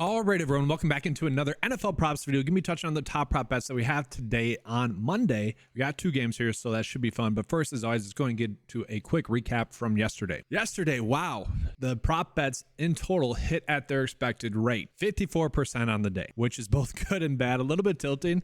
All right, everyone, welcome back into another NFL props video. Gonna be touching on the top prop bets that we have today on Monday. We got two games here, so that should be fun. But first, as always, it's going to get to a quick recap from yesterday. Wow, the prop bets in total hit at their expected rate, 54% on the day, which is both good and bad, a little bit tilting.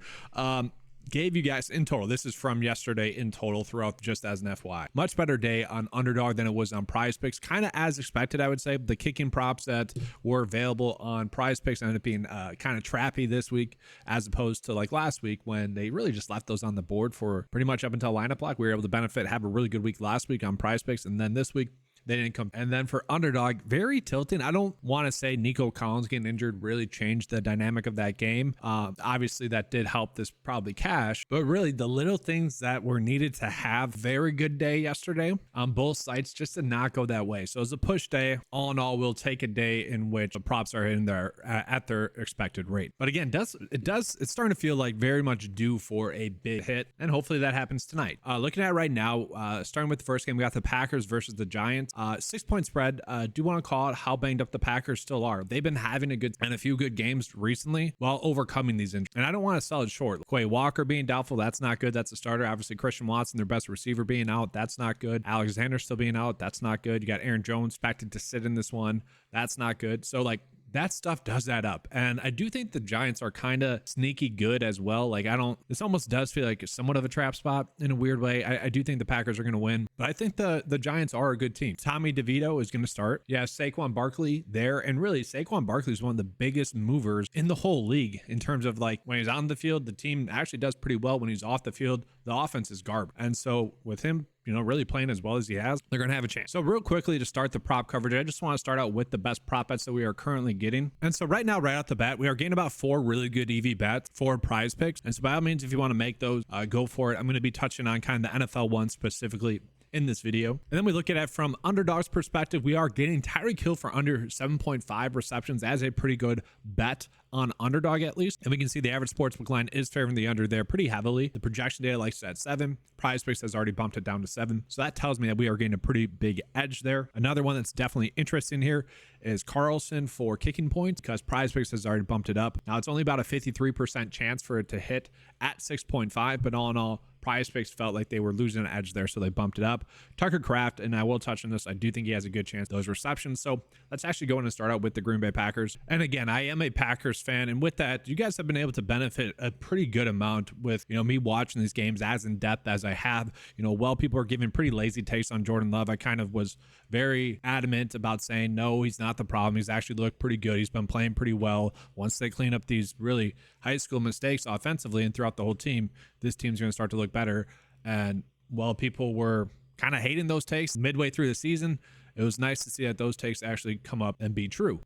Gave you guys in total, this is from yesterday in total throughout, just as an FYI, much better day on Underdog than it was on PrizePicks, kind of as expected. I would say the kicking props that were available on PrizePicks ended up being kind of trappy this week, as opposed to like last week when they really just left those on the board for pretty much up until lineup block. We were able to benefit, have a really good week last week on PrizePicks, and then this week they didn't come. And then for Underdog, very tilting. I don't want to say Nico Collins getting injured really changed the dynamic of that game. Obviously, that did help this probably cash, but really the little things that were needed to have very good day yesterday on both sites just did not go that way. So as a push day, all in all, we'll take a day in which the props are hitting there at their expected rate. But again, it's starting to feel like very much due for a big hit, and hopefully that happens tonight. Looking at it right now, starting with the first game, we got the Packers versus the Giants. 6-point spread. Do want to call out how banged up the Packers still are. They've been having a few good games recently while overcoming these injuries. And I don't want to sell it short. Quay Walker being doubtful, that's not good. That's a starter. Obviously, Christian Watson, their best receiver, being out. That's not good. Alexander still being out. That's not good. You got Aaron Jones expected to sit in this one. That's not good. So like, that stuff does add up. And I do think the Giants are kind of sneaky good as well. Like, this almost does feel like somewhat of a trap spot in a weird way. I do think the Packers are going to win, but I think the Giants are a good team. Tommy DeVito is going to start. Yeah, Saquon Barkley there. And really, Saquon Barkley is one of the biggest movers in the whole league in terms of like when he's on the field, the team actually does pretty well. When he's off the field, the offense is garbage. And so with him, really playing as well as he has, they're going to have a chance. So real quickly to start the prop coverage, I just want to start out with the best prop bets that we are currently getting. And so right now, right off the bat, we are getting about 4 really good EV bets for PrizePicks. And so by all means, if you want to make those, go for it. I'm going to be touching on kind of the NFL ones specifically in this video. And then we look at it from Underdog's perspective. We are getting Tyreek Hill for under 7.5 receptions as a pretty good bet on Underdog, at least. And we can see the average sportsbook line is favoring the under there pretty heavily. The projection data likes it at 7. PrizePicks has already bumped it down to 7. So that tells me that we are getting a pretty big edge there. Another one that's definitely interesting here is Carlson for kicking points, because PrizePicks has already bumped it up. Now it's only about a 53% chance for it to hit at 6.5, but all in all, PrizePicks felt like they were losing an edge there, so they bumped it up. Tucker Kraft, and I will touch on this, I do think he has a good chance those receptions. So let's actually go in and start out with the Green Bay Packers. And again, I am a Packers fan, and with that, you guys have been able to benefit a pretty good amount with me watching these games as in depth as I have. While people are giving pretty lazy takes on Jordan Love, I kind of was very adamant about saying no, he's not the problem. He's actually looked pretty good. He's been playing pretty well. Once they clean up these really high school mistakes offensively and throughout the whole team, this team's going to start to look better. And while people were kind of hating those takes midway through the season, it was nice to see that those takes actually come up and be true.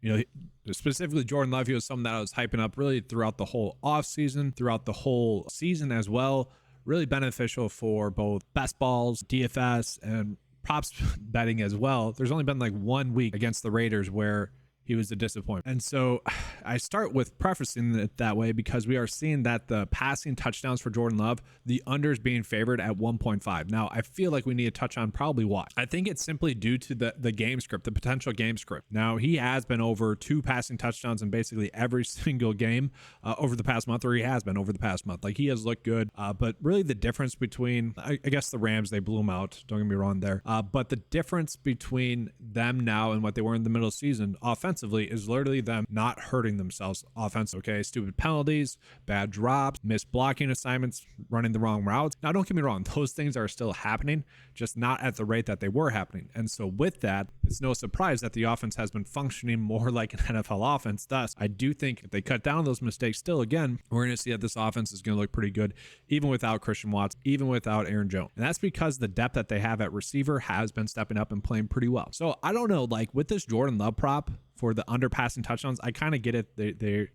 Specifically Jordan Love, he was something that I was hyping up really throughout the whole offseason, throughout the whole season as well. Really beneficial for both best balls, DFS, and props betting as well. There's only been like 1 week against the Raiders where he was a disappointment. And so I start with prefacing it that way because we are seeing that the passing touchdowns for Jordan Love, the unders being favored at 1.5. Now, I feel like we need to touch on probably why. I think it's simply due to the game script, the potential game script. Now, he has been over 2 passing touchdowns in basically every single game over the past month, or he has been over the past month. Like, he has looked good, but really the difference between, I guess the Rams, they blew him out. Don't get me wrong there. But the difference between them now and what they were in the middle of the season offensively is literally them not hurting themselves offensively. Okay, stupid penalties, bad drops, missed blocking assignments, running the wrong routes. Now, don't get me wrong, those things are still happening, just not at the rate that they were happening. And so with that, it's no surprise that the offense has been functioning more like an NFL offense. Thus, I do think if they cut down those mistakes still, again, we're going to see that this offense is going to look pretty good, even without Christian Watson, even without Aaron Jones. And that's because the depth that they have at receiver has been stepping up and playing pretty well. So I don't know, like with this Jordan Love prop, for the underpassing touchdowns, I kind of get it.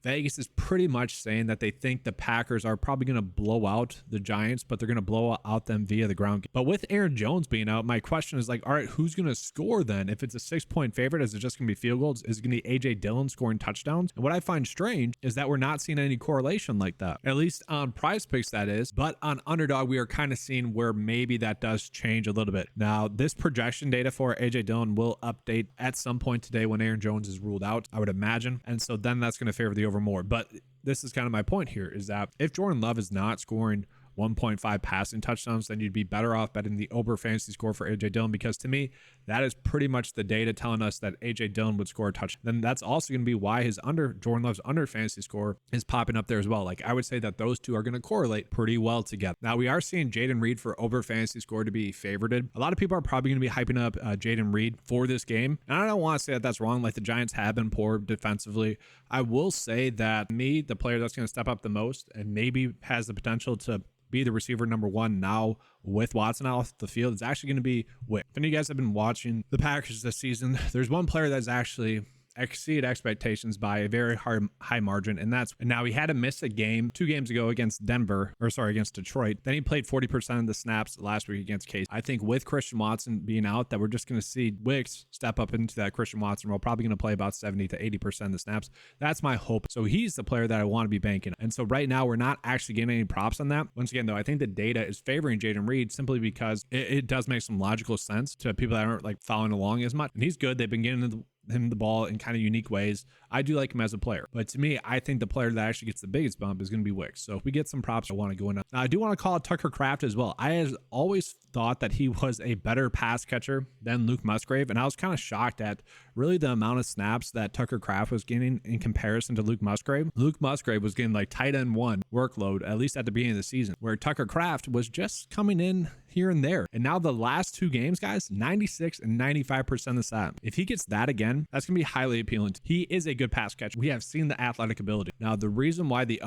Vegas is pretty much saying that they think the Packers are probably going to blow out the Giants, but they're going to blow out them via the ground game. But with Aaron Jones being out, my question is like, all right, who's going to score then? If it's a 6-point favorite, is it just going to be field goals? Is it going to be A.J. Dillon scoring touchdowns? And what I find strange is that we're not seeing any correlation like that, at least on PrizePicks, that is. But on Underdog, we are kind of seeing where maybe that does change a little bit. Now, this projection data for A.J. Dillon will update at some point today when Aaron Jones is is ruled out, I would imagine. And so then that's going to favor the over more. But this is kind of my point here, is that if Jordan Love is not scoring 1.5 passing touchdowns, then you'd be better off betting the over fantasy score for AJ Dillon, because to me, that is pretty much the data telling us that AJ Dillon would score a touchdown. Then that's also going to be why his Jordan Love's under fantasy score is popping up there as well. Like, I would say that those two are going to correlate pretty well together. Now, we are seeing Jaden Reed for over fantasy score to be favorited. A lot of people are probably going to be hyping up Jaden Reed for this game. And I don't want to say that that's wrong. Like, the Giants have been poor defensively. I will say that the player that's going to step up the most and maybe has the potential to be the receiver number one now with Watson off the field, it's actually going to be Wick. If any of you guys have been watching the Packers this season, there's one player that's actually exceed expectations by a very high margin, and now he had to miss a game 2 games ago against Detroit. Then he played 40% of the snaps last week against Case. I think with Christian Watson being out, that we're just going to see Wicks step up into that Christian Watson role, probably going to play about 70 to 80% of the snaps. That's my hope. So he's the player that I want to be banking on. And so right now we're not actually getting any props on that. Once again, though, I think the data is favoring Jaden Reed simply because it does make some logical sense to people that aren't like following along as much. And he's good. They've been getting him the ball in kind of unique ways. I do like him as a player, but to me, I think the player that actually gets the biggest bump is going to be Wicks. So if we get some props, I want to go in. Now, I do want to call it Tucker Kraft as well. I have always thought that he was a better pass catcher than Luke Musgrave, and I was kind of shocked at really the amount of snaps that Tucker Kraft was getting in comparison to Luke Musgrave. Luke Musgrave was getting like tight end 1 workload, at least at the beginning of the season, where Tucker Kraft was just coming in here and there. And now the last 2 games, guys, 96 and 95% of the snap. If he gets that again, that's going to be highly appealing. He is a good pass catcher. We have seen the athletic ability. Now, the reason why the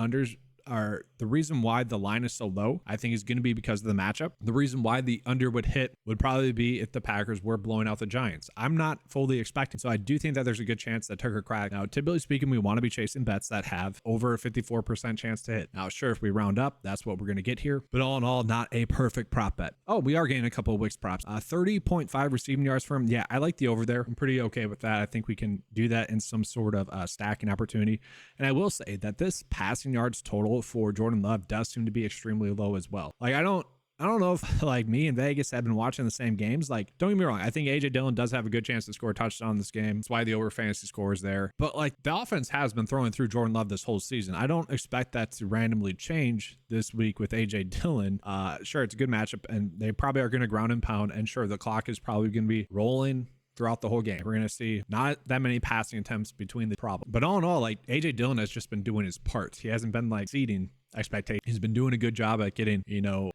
line is so low, I think, is going to be because of the matchup. The reason why the under would hit would probably be if the Packers were blowing out the Giants. I'm not fully expecting, so I do think that there's a good chance that Tucker Kraft. Now, typically speaking, we want to be chasing bets that have over a 54% chance to hit. Now, sure, if we round up, that's what we're going to get here. But all in all, not a perfect prop bet. Oh, we are getting a couple of Wicks props. 30.5 receiving yards for him. Yeah, I like the over there. I'm pretty okay with that. I think we can do that in some sort of stacking opportunity. And I will say that this passing yards total for Jordan Love does seem to be extremely low as well. Like, I don't know if like me and Vegas have been watching the same games. Like, don't get me wrong, I think AJ Dillon does have a good chance to score a touchdown in this game. That's why the over fantasy score is there. But like, the offense has been throwing through Jordan Love this whole season. I don't expect that to randomly change this week with AJ Dillon. Sure, it's a good matchup, and they probably are going to ground and pound. And sure, the clock is probably going to be rolling throughout the whole game. We're going to see not that many passing attempts between the problem. But all in all, like, AJ Dillon has just been doing his part. He hasn't been like exceeding expectation. He's been doing a good job at getting,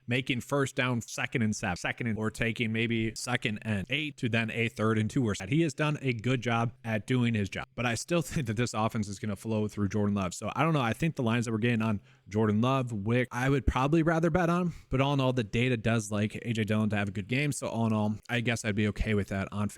making first down, second and 7, or taking maybe 2nd and 8 to then a 3rd and 2 or so. He has done a good job at doing his job. But I still think that this offense is going to flow through Jordan Love. So I don't know. I think the lines that we're getting on Jordan Love, Wick, I would probably rather bet on. But all in all, the data does like AJ Dillon to have a good game. So all in all, I guess I'd be okay with that on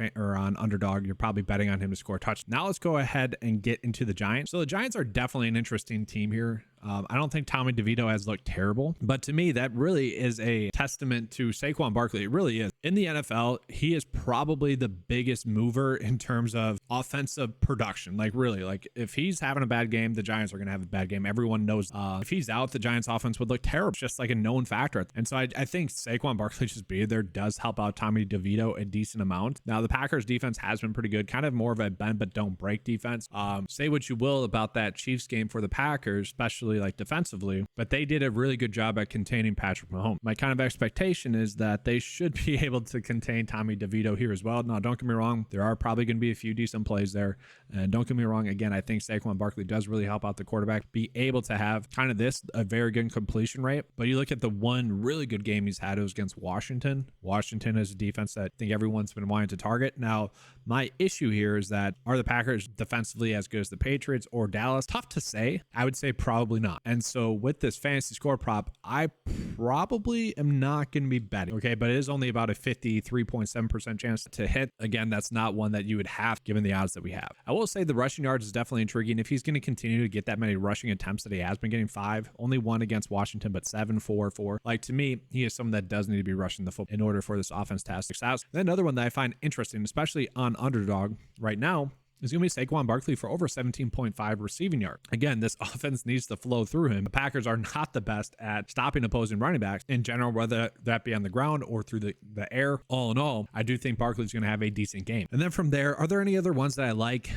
Underdog. You're probably betting on him to score a touch. Now let's go ahead and get into the Giants. So the Giants are definitely an interesting team here. I don't think Tommy DeVito has looked terrible, but to me, that really is a testament to Saquon Barkley. It really is. In the NFL, he is probably the biggest mover in terms of offensive production. Like, really, like, if he's having a bad game, the Giants are going to have a bad game. Everyone knows if he's out, the Giants offense would look terrible. It's just like a known factor. And so I think Saquon Barkley just being there does help out Tommy DeVito a decent amount. Now, the Packers defense has been pretty good, kind of more of a bend but don't break defense. Say what you will about that Chiefs game for the Packers, especially like defensively, but they did a really good job at containing Patrick Mahomes. My kind of expectation is that they should be able to contain Tommy DeVito here as well. Now, don't get me wrong, there are probably going to be a few decent plays there. And don't get me wrong, again, I think Saquon Barkley does really help out the quarterback be able to have kind of a very good completion rate. But you look at the one really good game he's had, it was against Washington. Washington is a defense that I think everyone's been wanting to target. Now, my issue here is that are the Packers defensively as good as the Patriots or Dallas? Tough to say. I would say probably not. And so with this fantasy score prop, I probably am not going to be betting. Okay, but it is only about a 53.7% chance to hit. Again, that's not one that you would have given the odds that we have. I will say the rushing yards is definitely intriguing. If he's going to continue to get that many rushing attempts that he has been getting, 5, only 1 against Washington, but 7, 4, 4. Like, to me, he is someone that does need to be rushing the football in order for this offense to have success. Then another one that I find interesting, especially on Underdog right now, is going to be Saquon Barkley for over 17.5 receiving yards. Again, this offense needs to flow through him. The Packers are not the best at stopping opposing running backs in general, whether that be on the ground or through the air. All in all, I do think Barkley's going to have a decent game. And then from there, are there any other ones that I like?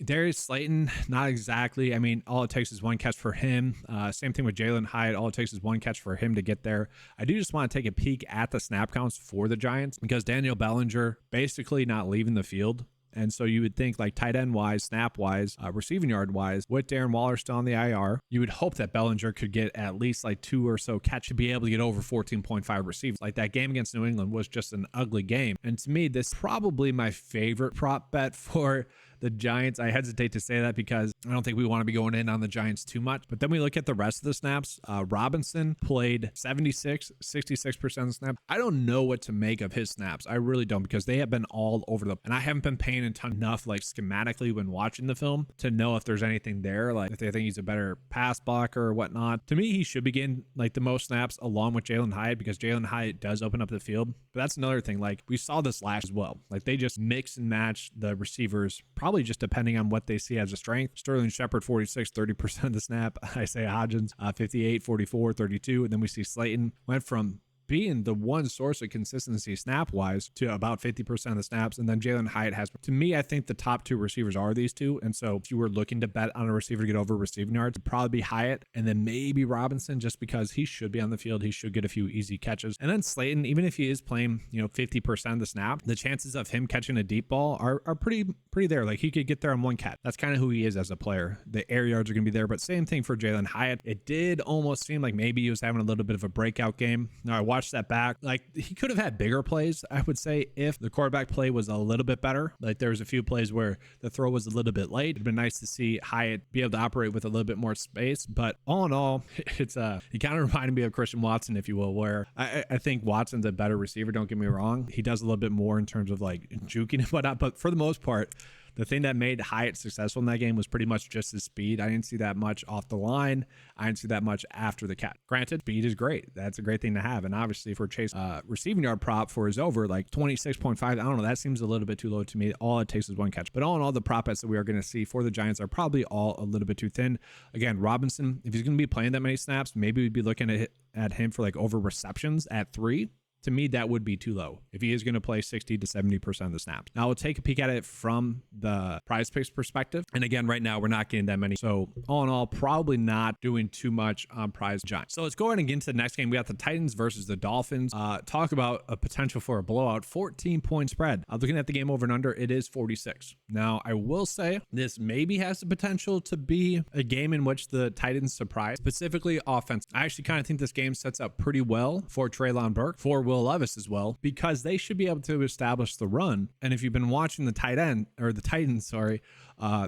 Darius Slayton, not exactly. I mean, all it takes is one catch for him. Same thing with Jalen Hyatt. All it takes is one catch for him to get there. I do just want to take a peek at the snap counts for the Giants because Daniel Bellinger basically not leaving the field. And so you would think like tight end wise, snap wise, receiving yard wise, with Darren Waller still on the IR, you would hope that Bellinger could get at least like 2 or so catch to be able to get over 14.5 receivers. Like that game against New England was just an ugly game. And to me, this is probably my favorite prop bet for the Giants. I hesitate to say that because I don't think we want to be going in on the Giants too much. But then we look at the rest of the snaps. Robinson played 66% of the snaps. I don't know what to make of his snaps. I really don't, because they have been all over and I haven't been paying enough like schematically when watching the film to know if there's anything there, like if they think he's a better pass blocker or whatnot. To me, he should be getting like the most snaps along with Jalen Hyatt because Jalen Hyatt does open up the field. But that's another thing. Like we saw this last as well. Like they just mix and match the receivers, probably just depending on what they see as a strength. Sterling Shepard 46, 30% of the snap. Isaiah Hodgins 58, 44, 32. And then we see Slayton went from being the one source of consistency snap-wise to about 50% of the snaps. And then Jalen Hyatt has, to me, I think the top 2 receivers are these two. And so if you were looking to bet on a receiver to get over receiving yards, it'd probably be Hyatt and then maybe Robinson, just because he should be on the field. He should get a few easy catches. And then Slayton, even if he is playing, 50% of the snap, the chances of him catching a deep ball are pretty there. Like he could get there on one catch. That's kind of who he is as a player. The air yards are going to be there, but same thing for Jalen Hyatt. It did almost seem like maybe he was having a little bit of a breakout game. Now I watched that back. Like he could have had bigger plays, I would say, if the quarterback play was a little bit better. Like there was a few plays where the throw was a little bit late. It'd been nice to see Hyatt be able to operate with a little bit more space. But all in all, it's he kind of reminded me of Christian Watson, if you will, where I think Watson's a better receiver. Don't get me wrong. He does a little bit more in terms of like juking and whatnot. But for the most part, the thing that made Hyatt successful in that game was pretty much just his speed. I didn't see that much off the line. I didn't see that much after the catch. Granted, speed is great. That's a great thing to have. And obviously for Chase, receiving yard prop for his over, like 26.5, I don't know, that seems a little bit too low to me. All it takes is one catch. But all in all, the prop bets that we are going to see for the Giants are probably all a little bit too thin. Again, Robinson, if he's going to be playing that many snaps, maybe we'd be looking at him for like over receptions at 3. To me, that would be too low if he is going to play 60 to 70% of the snaps. Now, we'll take a peek at it from the PrizePicks perspective. And again, right now, we're not getting that many. So all in all, probably not doing too much on Prize Giants. So let's go ahead and get into the next game. We got the Titans versus the Dolphins. Talk about a potential for a blowout. 14-point spread. Looking at the game over and under, it is 46. Now, I will say this maybe has the potential to be a game in which the Titans surprise, specifically offense. I actually kind of think this game sets up pretty well for Treylon Burke, for Will Levis as well, because they should be able to establish the run. And if you've been watching the Titans,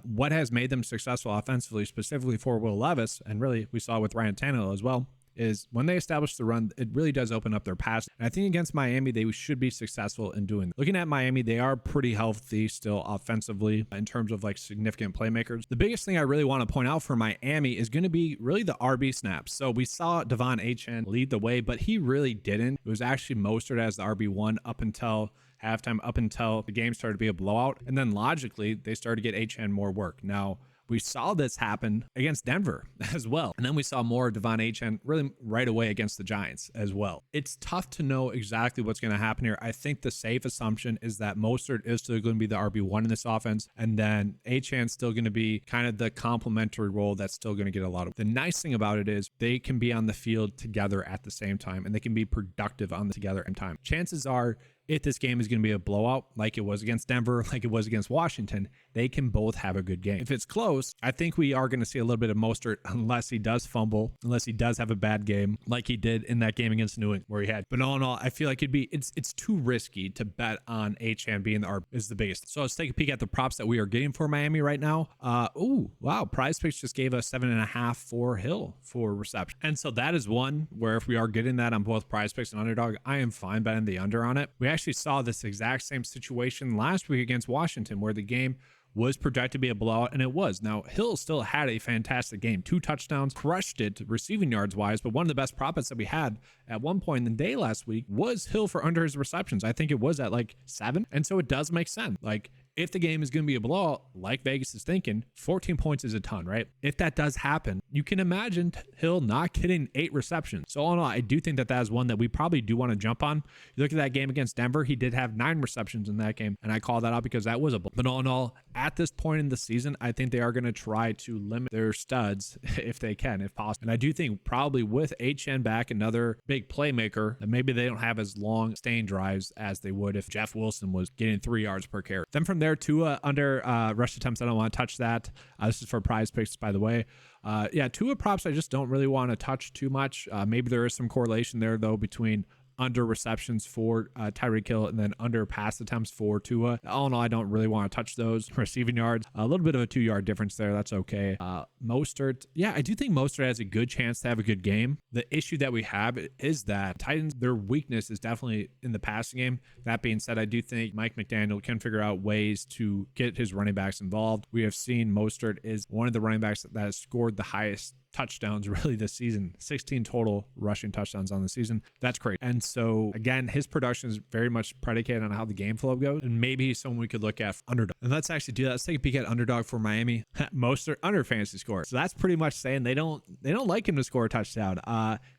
what has made them successful offensively, specifically for Will Levis, and really we saw with Ryan Tannehill as well, is when they establish the run, it really does open up their pass. And I think against Miami, they should be successful in doing that. Looking at Miami, they are pretty healthy still offensively in terms of like significant playmakers. The biggest thing I really want to point out for Miami is going to be really the RB snaps. So we saw Devon Achane lead the way, but he really didn't. It was actually Mostert as the RB1 up until halftime, up until the game started to be a blowout. And then logically, they started to get Achane more work. Now, we saw this happen against Denver as well. And then we saw more of Devon Achane really right away against the Giants as well. It's tough to know exactly what's going to happen here. I think the safe assumption is that Mostert is still going to be the RB1 in this offense. And then Achane's still going to be kind of the complementary role that's still going to get a lot of. The nice thing about it is they can be on the field together at the same time, and they can be productive on the together in time. Chances are, if this game is going to be a blowout like it was against Denver, like it was against Washington, they can both have a good game. If it's close, I think we are going to see a little bit of Mostert unless he does fumble, unless he does have a bad game like he did in that game against New England where he had. But all in all, I feel like it's too risky to bet on Achane being the RB is the biggest. So let's take a peek at the props that we are getting for Miami right now. Oh, wow. PrizePicks just gave us 7.5 for Hill for reception. And so that is one where if we are getting that on both PrizePicks and Underdog, I am fine betting the under on it. We actually saw this exact same situation last week against Washington where the game was projected to be a blowout, and it was. Now, Hill still had a fantastic game. 2 touchdowns, crushed it receiving yards wise, but one of the best prop bets that we had at one point in the day last week was Hill for under his receptions. I think it was at like 7, and so it does make sense. Like, If the game is going to be a blowout, like Vegas is thinking, 14 points is a ton, right? If that does happen, you can imagine Hill not getting 8 receptions. So all in all, I do think that that is one that we probably do want to jump on. You look at that game against Denver, he did have 9 receptions in that game, and I call that out because that was a blowout. But all in all, at this point in the season, I think they are going to try to limit their studs if they can, if possible. And I do think probably with HN back, another big playmaker, that maybe they don't have as long staying drives as they would if Jeff Wilson was getting 3 yards per carry. Then from there, Tua under rush attempts. I don't want to touch that. This is for PrizePicks, by the way. Yeah, Tua props I just don't really want to touch too much. Maybe there is some correlation there, though, between under receptions for Tyreek Hill and then under pass attempts for Tua. All in all, I don't really want to touch those. Receiving yards, a little bit of a 2-yard difference there. That's okay. Mostert, yeah, I do think Mostert has a good chance to have a good game. The issue that we have is that Titans, their weakness is definitely in the passing game. That being said, I do think Mike McDaniel can figure out ways to get his running backs involved. We have seen Mostert is one of the running backs that has scored the highest touchdowns really this season. 16 total rushing touchdowns on the season. That's great. And so again, his production is very much predicated on how the game flow goes, and maybe he's someone we could look at for underdog. And let's actually do that. Let's take a peek at underdog for Miami. Most are under fantasy score, so that's pretty much saying they don't like him to score a touchdown.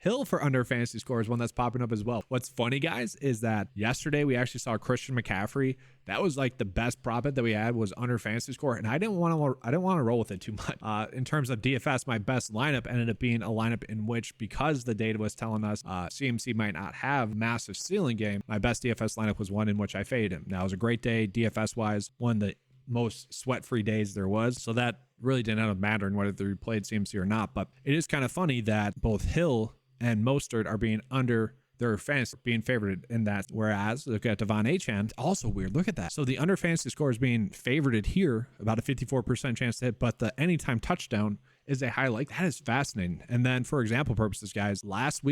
Hill for under fantasy score is one that's popping up as well. What's funny, guys, is that yesterday we actually saw Christian McCaffrey. That was like the best prop bet that we had was under fantasy score, and I didn't want to roll with it too much. In terms of DFS, my best lineup ended up being a lineup in which, because the data was telling us CMC might not have massive ceiling game, my best DFS lineup was one in which I faded him. Now, it was a great day DFS wise, one of the most sweat-free days there was, so that really didn't end up mattering whether we played CMC or not. But it is kind of funny that both Hill and Mostert are being under their fantasy, being favored in that, whereas look at Devon Achane, also weird. Look at that. So the under fantasy score is being favorited here, about a 54% chance to hit, but the anytime touchdown is a highlight. That is fascinating. And then for example purposes, guys, last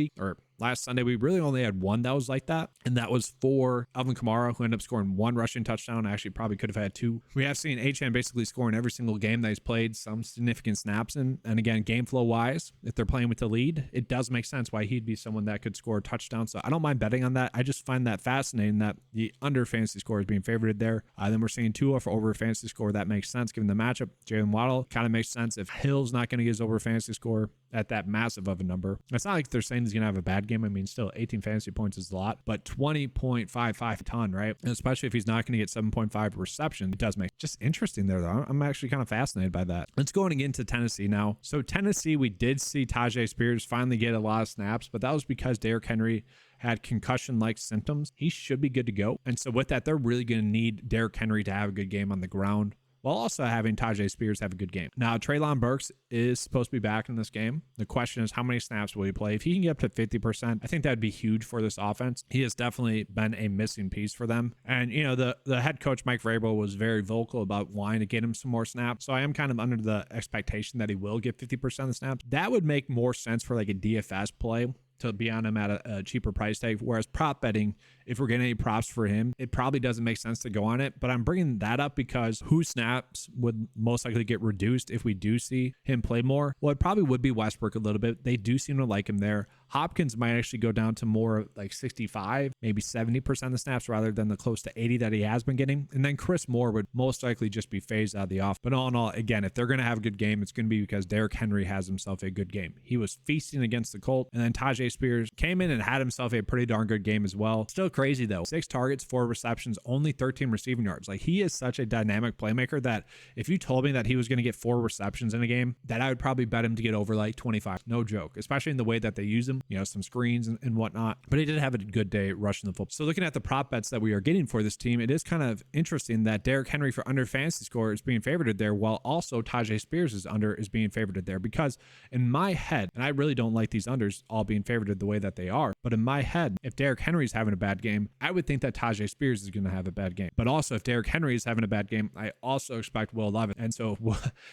Sunday, we really only had one that was like that, and that was for Alvin Kamara, who ended up scoring 1 rushing touchdown. Actually, probably could have had 2. We have seen Achane basically scoring every single game that he's played some significant snaps in. And again, game flow wise, if they're playing with the lead, it does make sense why he'd be someone that could score a touchdown. So I don't mind betting on that. I just find that fascinating that the under fantasy score is being favored there. Then we're seeing Tua for over fantasy score. That makes sense given the matchup. Jalen Waddle kind of makes sense if Hill's not going to get his over fantasy score at that massive of a number. It's not like they're saying he's going to have a bad game. I mean, still 18 fantasy points is a lot, but 20.55 a ton, right? And especially if he's not going to get 7.5 reception, it does make just interesting there, though. I'm actually kind of fascinated by that. Let's go into Tennessee now. So Tennessee, we did see Tajay Spears finally get a lot of snaps, but that was because Derrick Henry had concussion-like symptoms. He should be good to go. And so with that, they're really going to need Derrick Henry to have a good game on the ground, while also having Tajay Spears have a good game. Now, Treylon Burks is supposed to be back in this game. The question is, how many snaps will he play? If he can get up to 50%, I think that would be huge for this offense. He has definitely been a missing piece for them. And, you know, the head coach, Mike Vrabel, was very vocal about wanting to get him some more snaps. So I am kind of under the expectation that he will get 50% of the snaps. That would make more sense for like a DFS play, to be on him at a cheaper price tag. Whereas prop betting, if we're getting any props for him, it probably doesn't make sense to go on it. But I'm bringing that up because who snaps would most likely get reduced if we do see him play more? Well, it probably would be Westbrook a little bit. They do seem to like him there. Hopkins might actually go down to more like 65, maybe 70% of the snaps rather than the close to 80 that he has been getting. And then Chris Moore would most likely just be phased out of the off. But all in all, again, if they're going to have a good game, it's going to be because Derrick Henry has himself a good game. He was feasting against the Colts, and then Tajay Spears came in and had himself a pretty darn good game as well. Still crazy though. 6 targets, 4 receptions, only 13 receiving yards. Like, he is such a dynamic playmaker that if you told me that he was going to get 4 receptions in a game, that I would probably bet him to get over like 25. No joke, especially in the way that they use him, you know, some screens and whatnot. But he did have a good day rushing the football. So looking at the prop bets that we are getting for this team, it is kind of interesting that Derrick Henry for under fantasy score is being favored there, while also Tajay Spears is being favored there. Because in my head, and I really don't like these unders all being favored the way that they are, but in my head, if Derrick Henry is having a bad game, I would think that Tajay Spears is going to have a bad game. But also, if Derrick Henry is having a bad game, I also expect Will Levis. And so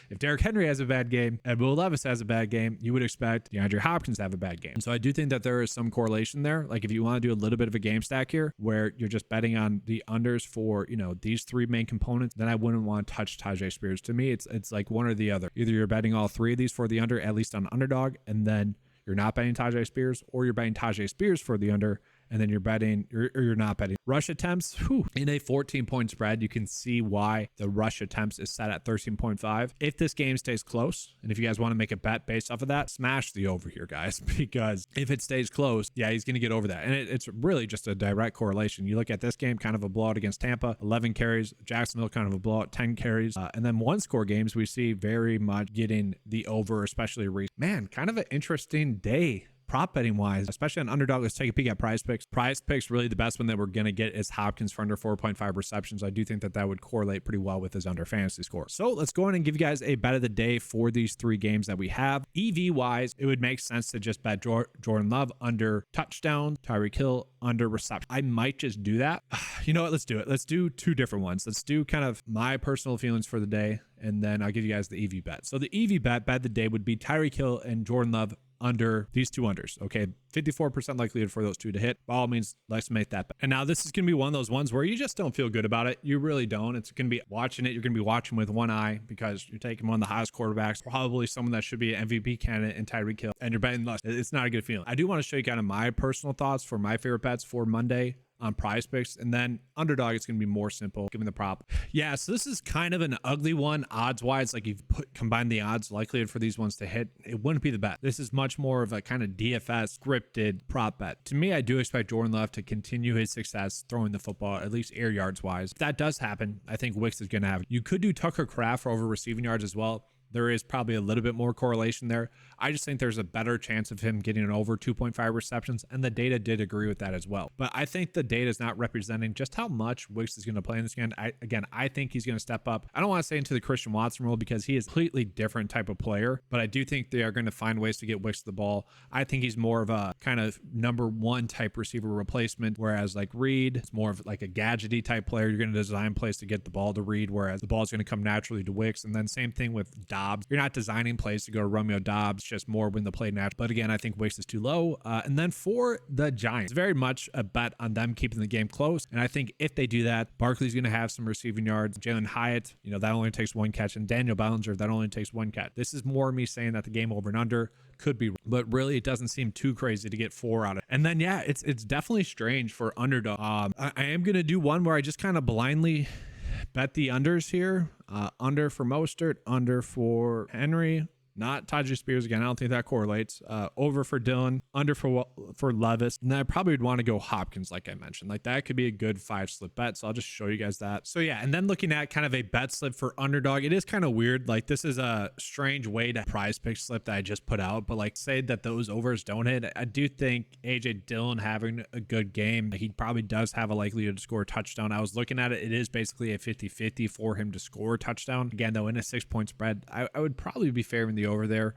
if Derrick Henry has a bad game and Will Levis has a bad game, you would expect DeAndre Hopkins to have a bad game. And so I do think that there is some correlation there. Like, if you want to do a little bit of a game stack here where you're just betting on the unders for, you know, these 3 main components, then I wouldn't want to touch Tajay Spears. To me, it's like one or the other. Either you're betting all 3 of these for the under, at least on underdog, and then you're not betting Tajay Spears, or you're betting Tajay Spears for the under and then you're betting, or you're not betting. Rush attempts, in a 14-point spread, you can see why the rush attempts is set at 13.5. If this game stays close, and if you guys want to make a bet based off of that, smash the over here, guys, because if it stays close, yeah, he's going to get over that. And it's really just a direct correlation. You look at this game, kind of a blowout against Tampa, 11 carries, Jacksonville, kind of a blowout, 10 carries, and then one score games, we see very much getting the over, especially man, kind of an interesting day prop betting wise, especially on Underdog. Let's take a peek at PrizePicks. PrizePicks, really the best one that we're going to get is Hopkins for under 4.5 receptions. I do think that would correlate pretty well with his under fantasy score. So let's go in and give you guys a bet of the day for these 3 games that we have. EV wise, it would make sense to just bet Jordan Love under touchdown, Tyreek Hill under reception. I might just do that. You know what? Let's do it. Let's do 2 different ones. Let's do kind of my personal feelings for the day, and then I'll give you guys the EV bet. So the EV bet of the day would be Tyreek Hill and Jordan Love under these 2 unders. Okay, 54% likelihood for those 2 to hit. By all means, let's make that bet. And now this is going to be one of those ones where you just don't feel good about it. You really don't. It's going to be watching it. You're going to be watching with one eye because you're taking one of the highest quarterbacks, probably someone that should be an MVP candidate in Tyreek Hill, and you're betting less. It's not a good feeling. I do want to show you kind of my personal thoughts for my favorite bets for Monday on PrizePicks, and then Underdog, it's going to be more simple given the prop. Yeah, so this is kind of an ugly one odds wise. Like you've combined the odds likelihood for these ones to hit, it wouldn't be the best. This is much more of a kind of DFS scripted prop bet. To me, I do expect Jordan Love to continue his success throwing the football, at least air yards wise. If that does happen, I think Wicks is going to have it. You could do Tucker Kraft for over receiving yards as well. There is probably a little bit more correlation there. I just think there's a better chance of him getting an over 2.5 receptions, and the data did agree with that as well. But I think the data is not representing just how much Wicks is going to play in this game. I think he's going to step up. I don't want to say into the Christian Watson role because he is a completely different type of player, but I do think they are going to find ways to get Wicks the ball. I think he's more of a kind of number 1 type receiver replacement, whereas like Reed, it's more of like a gadgety type player. You're going to design plays to get the ball to Reed, whereas the ball is going to come naturally to Wicks. And then same thing with Dobbs. You're not designing plays to go to Romeo Dobbs, just more when the play natural. But again, I think Wicks is too low. And then for the Giants, very much a bet on them keeping the game close. And I think if they do that, Barkley's going to have some receiving yards. Jalen Hyatt, that only takes 1 catch. And Daniel Bellinger, that only takes 1 catch. This is more me saying that the game over and under could be, but really it doesn't seem too crazy to get 4 out of it. And then, yeah, it's definitely strange for Underdog. I am going to do one where I just kind of blindly bet the unders here. Under for Mostert, under for Henry, not Tajay Spears again. I don't think that correlates. Over for Dillon, under for Levis. And then I probably would want to go Hopkins, like I mentioned. Like that could be a good 5 slip bet. So I'll just show you guys that. So yeah, and then looking at kind of a bet slip for Underdog, it is kind of weird. Like this is a strange way to PrizePicks slip that I just put out. But like say that those overs don't hit. I do think AJ Dillon having a good game, he probably does have a likelihood to score a touchdown. I was looking at it. It is basically a 50-50 for him to score a touchdown. Again, though, in a 6-point spread, I would probably be favoring the over there.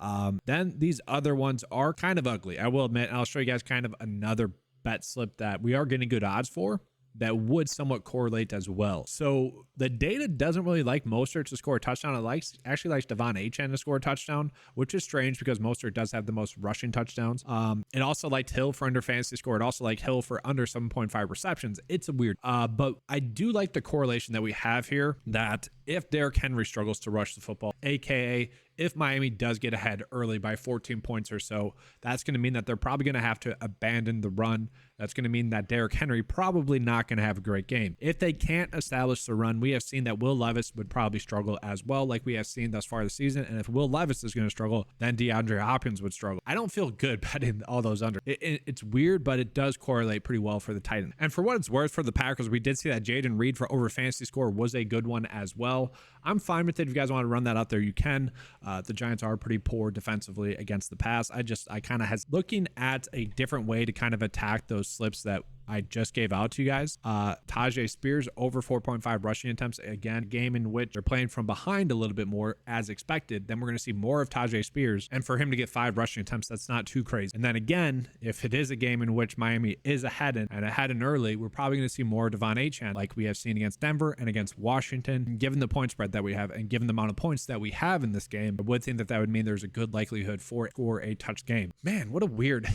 Then these other ones are kind of ugly, I will admit. I'll show you guys kind of another bet slip that we are getting good odds for that would somewhat correlate as well. So the data doesn't really like Mostert to score a touchdown. It actually likes Devon Achane to score a touchdown, which is strange because Mostert does have the most rushing touchdowns. It also liked Hill for under fantasy score. It also liked Hill for under 7.5 receptions. It's a weird, but I do like the correlation that we have here that if Derrick Henry struggles to rush the football, aka if Miami does get ahead early by 14 points or so, that's going to mean that they're probably going to have to abandon the run. That's going to mean that Derrick Henry probably not going to have a great game. If they can't establish the run, we have seen that Will Levis would probably struggle as well, like we have seen thus far this season. And if Will Levis is going to struggle, then DeAndre Hopkins would struggle. I don't feel good betting all those under. It's weird, but it does correlate pretty well for the Titans. And for what it's worth for the Packers, we did see that Jaden Reed for over fantasy score was a good one as well. I'm fine with it. If you guys want to run that out there, you can. The Giants are pretty poor defensively against the pass. I kind of has looking at a different way to kind of attack those slips that I just gave out to you guys. Tajay Spears over 4.5 rushing attempts. Again, game in which they're playing from behind a little bit more as expected. Then we're going to see more of Tajay Spears. And for him to get 5 rushing attempts, that's not too crazy. And then again, if it is a game in which Miami is ahead and ahead and early, we're probably going to see more Devon Achane like we have seen against Denver and against Washington. And given the point spread that we have and given the amount of points that we have in this game, I would think that would mean there's a good likelihood for a touch game. Man, what a weird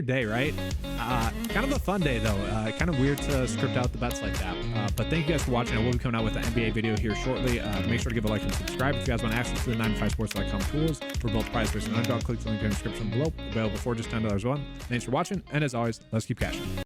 day, right? Kind of a fun day though. Kind of weird to script out the bets like that. But thank you guys for watching. I will be coming out with an NBA video here shortly. Make sure to give a like and subscribe. If you guys want access to the 95sports.com tools for both PrizePicks and Underdog, click the link in the description below. Available for just $10 one. Thanks for watching, and as always, let's keep cashing.